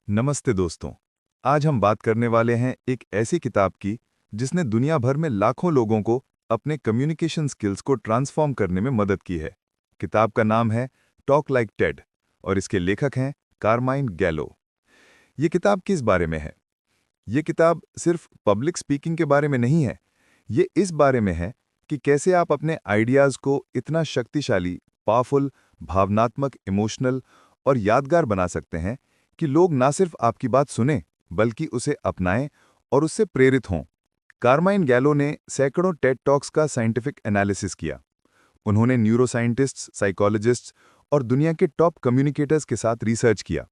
नमस्ते दोस्तों। आज हम बात करने वाले हैं एक ऐसी किताब की जिसने दुनिया भर में लाखों लोगों को अपने कम्युनिकेशन स्किल्स को ट्रांसफॉर्म करने में मदद की है। किताब का नाम है टॉक लाइक टेड और इसके लेखक हैं कारमाइन गैलो। ये किताब किस बारे में है? ये किताब सिर्फ पब्लिक स्पीकिंग के बारे में नहीं है। ये इस बारे में है कि कैसे आप अपने आइडियाज़ को इतना शक्तिशाली, पावरफुल, भावनात्मक, इमोशनल और यादगार बना सकते हैं कि लोग ना सिर्फ आपकी बात सुने बल्कि उसे अपनाएं और उससे प्रेरित हों। कारमाइन गैलो ने सैकड़ों टेड टॉक्स का साइंटिफिक एनालिसिस किया। उन्होंने न्यूरोसाइंटिस्ट्स, साइकोलॉजिस्ट्स और दुनिया के टॉप कम्युनिकेटर्स के साथ रिसर्च किया।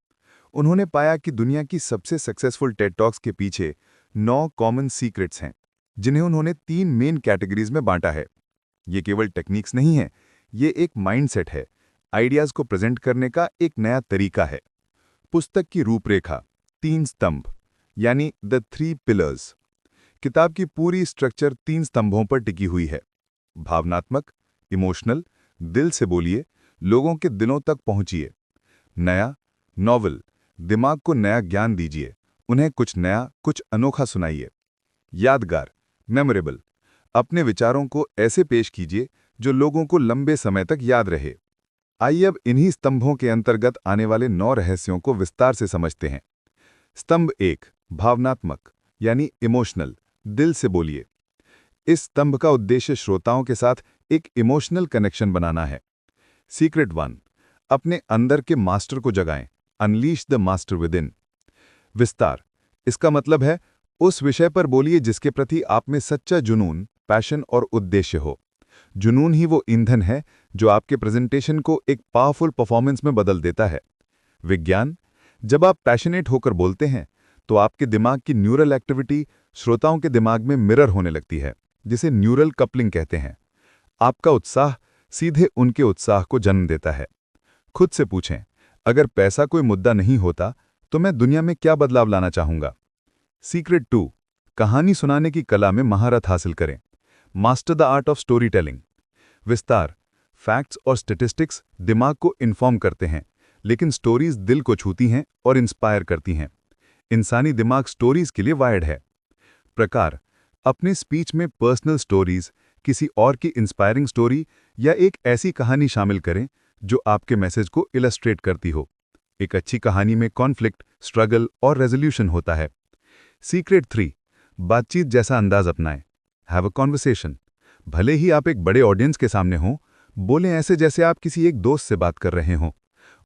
उन्होंने पाया कि दुनिया की सबसे सक्सेसफुल टेड टॉक्स के पीछे 9 कॉमन सीक्रेट्स हैं, जिन्हें उन्होंने 3 मेन कैटेगरीज में बांटा है। ये केवल टेक्निक्स नहीं है, ये एक माइंडसेट है, आइडियाज को प्रेजेंट करने का एक नया तरीका है। पुस्तक की रूपरेखा, 3 स्तंभ यानी द 3 पिलर्स। किताब की पूरी स्ट्रक्चर 3 स्तंभों पर टिकी हुई है। भावनात्मक, इमोशनल, दिल से बोलिए, लोगों के दिलों तक पहुंचिए। नया, नॉवल, दिमाग को नया ज्ञान दीजिए, उन्हें कुछ नया, कुछ अनोखा सुनाइए। यादगार, मेमोरेबल, अपने विचारों को ऐसे पेश कीजिए जो लोगों को लंबे समय तक याद रहे। आइए अब इन्हीं स्तंभों के अंतर्गत आने वाले 9 रहस्यों को विस्तार से समझते हैं। स्तंभ 1, भावनात्मक यानी इमोशनल, दिल से बोलिए। इस स्तंभ का उद्देश्य श्रोताओं के साथ एक इमोशनल कनेक्शन बनाना है। सीक्रेट 1, अपने अंदर के मास्टर को जगाएं, unleash the master within. विस्तार, इसका मतलब है उस विषय पर बोलिए जिसके प्रति आप में सच्चा जुनून, पैशन और उद्देश्य हो। जुनून ही वो ईंधन है जो आपके प्रेजेंटेशन को एक पावरफुल परफॉर्मेंस में बदल देता है। विज्ञान, जब आप पैशनेट होकर बोलते हैं तो आपके दिमाग की न्यूरल एक्टिविटी श्रोताओं के दिमाग में मिरर होने लगती है, जिसे न्यूरल कपलिंग कहते हैं। आपका उत्साह सीधे उनके उत्साह को जन्म देता है। खुद से पूछें, अगर पैसा कोई मुद्दा नहीं होता तो मैं दुनिया में क्या बदलाव लाना चाहूंगा। सीक्रेट 2, कहानी सुनाने की कला में महारत हासिल करें, master the art of story telling. विस्तार, फैक्ट्स और स्टैटिस्टिक्स दिमाग को इन्फॉर्म करते हैं, लेकिन स्टोरीज दिल को छूती हैं और इंस्पायर करती हैं। इंसानी दिमाग स्टोरीज के लिए वायर्ड है। प्रकार, अपने स्पीच में पर्सनल स्टोरीज, किसी और की इंस्पायरिंग स्टोरी या एक ऐसी कहानी शामिल करें जो आपके मैसेज को इलस्ट्रेट करती हो। एक अच्छी कहानी में कॉन्फ्लिक्ट, स्ट्रगल और रेजोल्यूशन होता है। सीक्रेट 3, बातचीत जैसा अंदाज अपनाएं, हैव अ कॉन्वर्सेशन। भले ही आप एक बड़े ऑडियंस के सामने हों, बोलें ऐसे जैसे आप किसी एक दोस्त से बात कर रहे हों।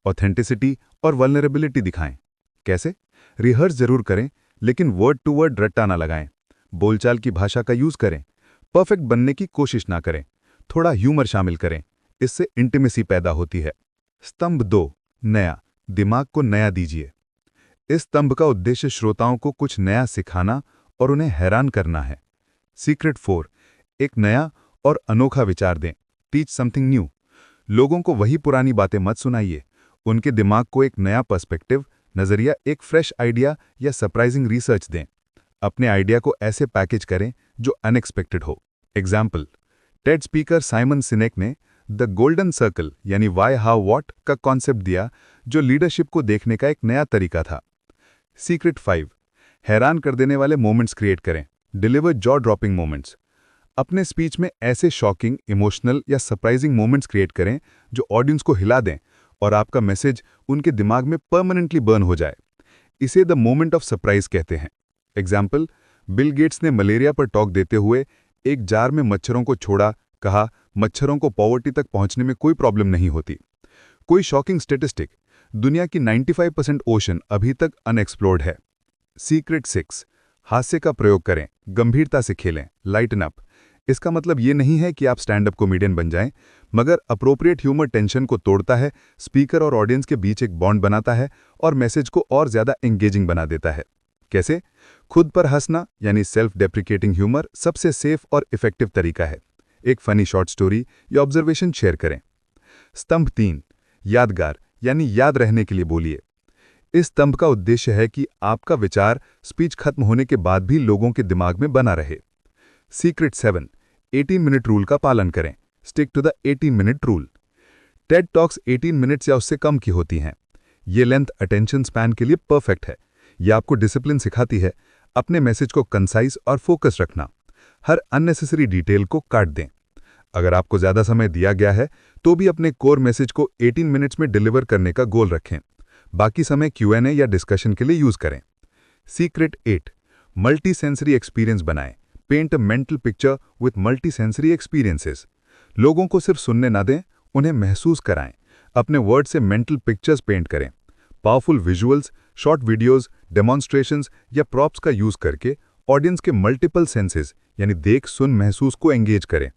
ऑथेंटिसिटी और वल्नरेबिलिटी दिखाएं। कैसे? रिहर्स जरूर करें, लेकिन वर्ड टू वर्ड रट्टा ना लगाएं। बोलचाल की भाषा का यूज करें। परफेक्ट बनने की कोशिश ना करें। थोड़ा ह्यूमर शामिल करें, इससे इंटीमेसी पैदा होती है। स्तंभ 2, नया, दिमाग को नया दीजिए। इस स्तंभ का उद्देश्य श्रोताओं को कुछ नया सिखाना और उन्हें हैरान करना है। सीक्रेट 4, एक नया और अनोखा विचार दें, टीच समथिंग न्यू। लोगों को वही पुरानी बातें मत सुनाइए, उनके दिमाग को एक नया पर्सपेक्टिव, नजरिया, एक फ्रेश आइडिया या सरप्राइजिंग रिसर्च दें। अपने आइडिया को ऐसे पैकेज करें जो अनएक्सपेक्टेड हो। एग्जाम्पल, टेड स्पीकर साइमन सिनेक ने द गोल्डन सर्कल यानी वाई हाउ व्हाट का कॉन्सेप्ट दिया, जो लीडरशिप को देखने का एक नया तरीका था। सीक्रेट 5, हैरान कर देने वाले मोमेंट्स क्रिएट करें, डिलीवर जॉ ड्रॉपिंग मोमेंट्स। अपने स्पीच में ऐसे शॉकिंग, इमोशनल या सरप्राइजिंग मोमेंट्स क्रिएट करें जो ऑडियंस को हिला दें और आपका मैसेज उनके दिमाग में परमानेंटली बर्न हो जाए। इसे द मोमेंट ऑफ सरप्राइज कहते हैं। एग्जाम्पल, बिल गेट्स ने मलेरिया पर टॉक देते हुए एक जार में मच्छरों को छोड़ा, कहा मच्छरों को पॉवर्टी तक पहुंचने में कोई प्रॉब्लम नहीं होती। कोई शॉकिंग स्टेटिस्टिक, दुनिया की 95% ओशन अभी तक अनएक्सप्लोर्ड है। सीक्रेट 6, हास्य का प्रयोग करें, गंभीरता से खेलें, लाइटन अप। इसका मतलब ये नहीं है कि आप स्टैंड अप कॉमेडियन बन जाएं, मगर अप्रोप्रिएट ह्यूमर टेंशन को तोड़ता है, स्पीकर और ऑडियंस के बीच एक बॉन्ड बनाता है और मैसेज को और ज्यादा एंगेजिंग बना देता है। कैसे? खुद पर हंसना यानी सेल्फ डेप्रिकेटिंग ह्यूमर सबसे सेफ और इफेक्टिव तरीका है। एक फनी शॉर्ट स्टोरी या ऑब्जर्वेशन शेयर करें। स्तंभ 3, यादगार यानी याद रहने के लिए बोलिए। इस स्तंभ का उद्देश्य है कि आपका विचार स्पीच खत्म होने के बाद भी लोगों के दिमाग में बना रहे। सीक्रेट 7, 18 मिनट रूल का पालन करें, stick to the 18 minute rule. TED talks 18 minutes या उससे कम की होती हैं। ये लेंथ अटेंशन स्पैन के लिए परफेक्ट है। ये आपको डिसिप्लिन सिखाती है, अपने मैसेज को कंसाइज और फोकस रखना। हर अननेसेसरी डिटेल को काट दें। अगर आपको ज़्यादा समय दिया गया है तो भी अपने कोर मैसेज को 18 मिनट्स में डिलीवर करने का गोल रखें। बाकी समय Q&A या डिस्कशन के लिए यूज करें। सीक्रेट 8, मल्टी सेंसरी एक्सपीरियंस बनाएं। Paint a mental picture with multi sensory experiences. लोगों को सिर्फ सुनने ना दें, उन्हें महसूस कराएं। अपने वर्ड से मेंटल पिक्चर्स पेंट करें। Powerful visuals, short videos, demonstrations या प्रॉप्स का यूज करके ऑडियंस के मल्टीपल सेंसेस यानी देख सुन महसूस को एंगेज करें।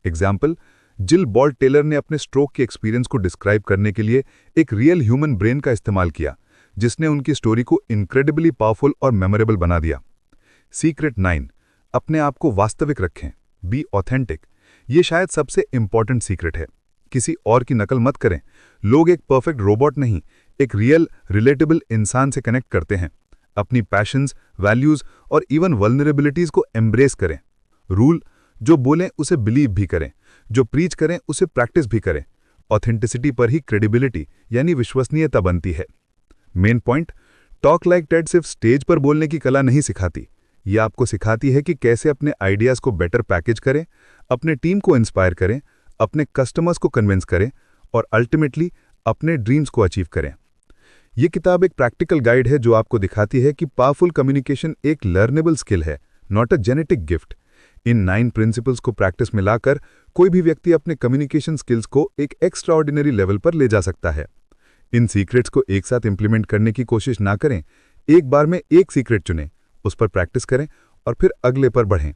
एग्जाम्पल, जिल बॉल्ट टेलर ने अपने स्ट्रोक के एक्सपीरियंस को डिस्क्राइब करने के लिए एक रियल ह्यूमन ब्रेन का इस्तेमाल किया, जिसने उनकी स्टोरी को इनक्रेडिबली पावरफुल और मेमोरेबल बना दिया। सीक्रेट 9, अपने आप को वास्तविक रखें। Be authentic. ये शायद सबसे इंपॉर्टेंट सीक्रेट है। किसी और की नकल मत करें। लोग एक परफेक्ट रोबोट नहीं, एक रियल रिलेटेबल इंसान से कनेक्ट करते हैं। अपनी पैशंस, वैल्यूज और इवन वल्नरेबिलिटीज को एम्ब्रेस करें। रूल, जो बोलें उसे बिलीव भी करें, जो प्रीच करें उसे प्रैक्टिस भी करें। ऑथेंटिसिटी पर ही क्रेडिबिलिटी यानी विश्वसनीयता बनती है। Main point, talk like Ted सिर्फ स्टेज पर बोलने की कला नहीं सिखाती। ये आपको सिखाती है कि कैसे अपने आइडियाज को बेटर पैकेज करें, अपने टीम को इंस्पायर करें, अपने कस्टमर्स को कन्विंस करें और अल्टीमेटली अपने ड्रीम्स को अचीव करें। ये किताब एक प्रैक्टिकल गाइड है जो आपको दिखाती है कि पावरफुल कम्युनिकेशन एक लर्नेबल स्किल है, not a genetic gift. In 9 principles को प्रैक्टिस में लाकर कोई भी व्यक्ति अपने कम्युनिकेशन स्किल्स को एक एक्स्ट्राऑर्डिनरी लेवल पर ले जा सकता है। इन सीक्रेट्स को एक साथ इंप्लीमेंट करने की कोशिश ना करें। एक बार में एक सीक्रेट चुनें, उस पर प्रैक्टिस करें और फिर अगले पर बढ़ें।